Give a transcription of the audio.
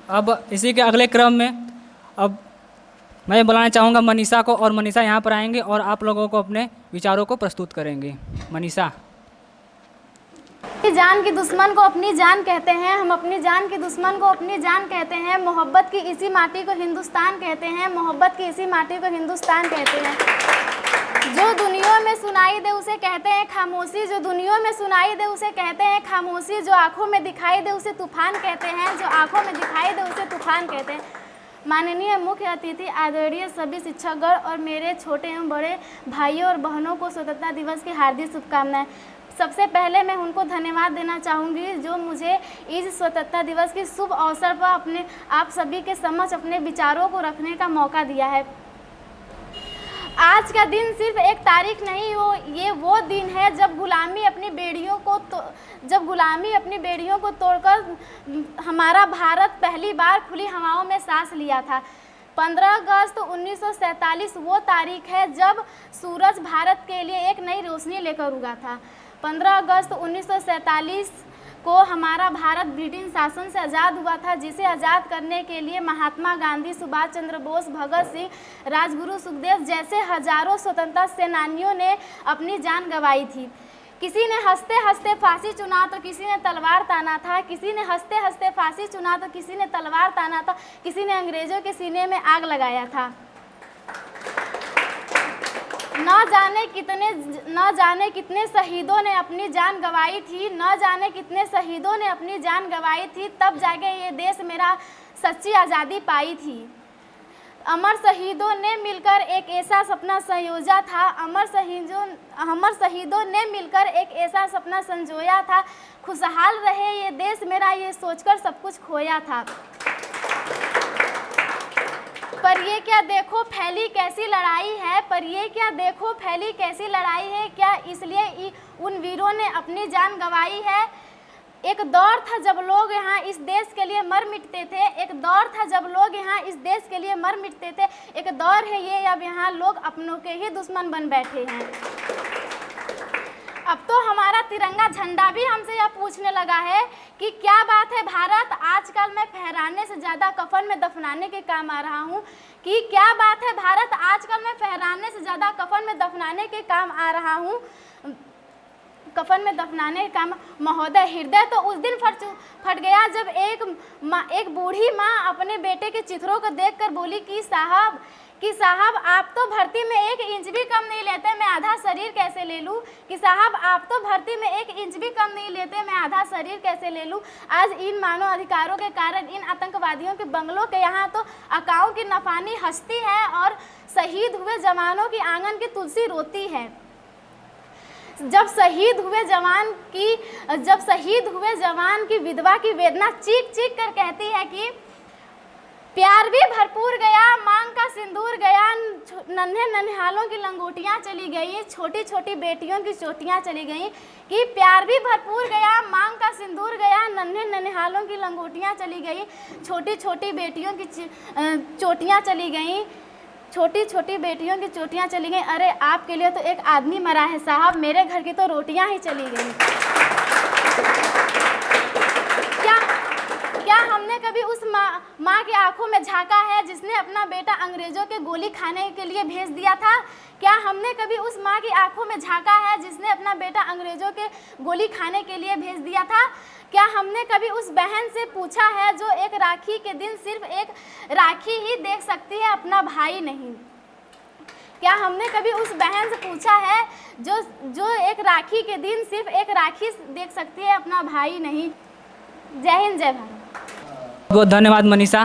अब इसी के अगले क्रम में अब मैं बुलाना चाहूँगा मनीषा को, और मनीषा यहाँ पर आएंगे और आप लोगों को अपने विचारों को प्रस्तुत करेंगे। मनीषा। अपनी जान की दुश्मन को अपनी जान कहते हैं, हम अपनी जान की दुश्मन को अपनी जान कहते हैं। मोहब्बत की इसी माटी को हिंदुस्तान कहते हैं, मोहब्बत की इसी माटी को हिंदुस्तान कहते हैं। जो दुनिया में सुनाई दे उसे कहते हैं खामोशी, जो दुनिया में सुनाई दे उसे कहते हैं खामोशी। जो आंखों में दिखाई दे उसे तूफान कहते हैं, जो आंखों में दिखाई दे उसे तूफान कहते हैं। माननीय मुख्य अतिथि, आदरणीय सभी शिक्षकगण और मेरे छोटे एवं बड़े भाइयों और बहनों को स्वतंत्रता दिवस की हार्दिक शुभकामनाएं। सबसे पहले मैं उनको धन्यवाद देना चाहूँगी जो मुझे इस स्वतंत्रता दिवस के शुभ अवसर पर आप सभी के समक्ष अपने विचारों को रखने का मौका दिया है। आज का दिन सिर्फ एक तारीख नहीं हो, ये वो दिन है जब गुलामी अपनी बेड़ियों को तोड़कर हमारा भारत पहली बार खुली हवाओं में सांस लिया था। 15 अगस्त 1947 वो तारीख है जब सूरज भारत के लिए एक नई रोशनी लेकर उगा था। 15 अगस्त 1947 को हमारा भारत ब्रिटिश शासन से आज़ाद हुआ था, जिसे आज़ाद करने के लिए महात्मा गांधी, सुभाष चंद्र बोस, भगत सिंह, राजगुरु सुखदेव जैसे हजारों स्वतंत्रता सेनानियों ने अपनी जान गंवाई थी। किसी ने हंसते हंसते फांसी चुना तो किसी ने तलवार ताना था, किसी ने हंसते हंसते फांसी चुना तो किसी ने तलवार ताना था, किसी ने अंग्रेज़ों के सीने में आग लगाया था। न जाने कितने शहीदों ने अपनी जान गंवाई थी, न जाने कितने शहीदों ने अपनी जान गंवाई थी, तब जाके ये देश मेरा सच्ची आज़ादी पाई थी। अमर शहीदों ने मिलकर एक ऐसा सपना संयोजा था, अमर शहीदों ने मिलकर एक ऐसा सपना संजोया था, खुशहाल रहे ये देश मेरा ये सोचकर सब कुछ खोया था। पर ये क्या देखो फैली कैसी लड़ाई है, पर ये क्या देखो फैली कैसी लड़ाई है, क्या इसलिए उन वीरों ने अपनी जान गंवाई है। एक दौर था जब लोग यहाँ इस देश के लिए मर मिटते थे, एक दौर था जब लोग यहाँ इस देश के लिए मर मिटते थे, एक दौर है ये अब यहाँ लोग अपनों के ही दुश्मन बन बैठे हैं। अब तो हमारा तिरंगा झंडा भी हमसे यह पूछने लगा है कि क्या बात है भारत, आजकल मैं फहराने से ज़्यादा कफन में दफनाने के काम आ रहा हूँ, कि क्या बात है भारत, आजकल मैं फहराने से ज़्यादा कफन में दफनाने के काम आ रहा हूँ, कफन में दफनाने का महोदय। हृदय तो उस दिन फट गया जब एक बूढ़ी माँ अपने बेटे के चित्रों को देखकर बोली कि साहब आप तो भर्ती में 1 इंच भी कम नहीं लेते, मैं आधा शरीर कैसे ले लूँ, कि साहब आप तो भर्ती में 1 इंच भी कम नहीं लेते, मैं आधा शरीर कैसे ले लूँ। आज इन मानव अधिकारों के कारण इन आतंकवादियों के बंगलों के यहाँ तो अकाओं की नफानी हंसती है और शहीद हुए जवानों की आंगन की तुलसी रोती है। जब शहीद हुए जवान की विधवा की वेदना चीख चीख कर कहती है कि प्यार भी भरपूर गया, मांग का सिंदूर गया, नन्हे नन्हालों की लंगोटियाँ चली गई, छोटी छोटी बेटियों की चोटियाँ चली गई, कि प्यार भी भरपूर गया, मांग का सिंदूर गया, नन्हे नन्हालों की लंगोटियाँ चली गई, छोटी छोटी बेटियों की चोटियाँ चली गई, छोटी छोटी बेटियों की चोटियाँ चली गई। अरे आपके लिए तो एक आदमी मरा है साहब, मेरे घर की तो रोटियाँ ही चली गई। क्या हमने कभी उस माँ की आंखों में झांका है जिसने अपना बेटा अंग्रेजों के गोली खाने के लिए भेज दिया था? क्या हमने कभी उस माँ की आंखों में झांका है जिसने अपना बेटा अंग्रेजों के गोली खाने के लिए भेज दिया था? क्या हमने कभी उस बहन से पूछा है जो एक राखी के दिन सिर्फ एक राखी ही देख सकती है, अपना भाई नहीं? क्या हमने कभी उस बहन से पूछा है जो एक राखी के दिन सिर्फ एक राखी देख सकती है, अपना भाई नहीं? जय हिंद, जय भारत। बहुत धन्यवाद मनीषा।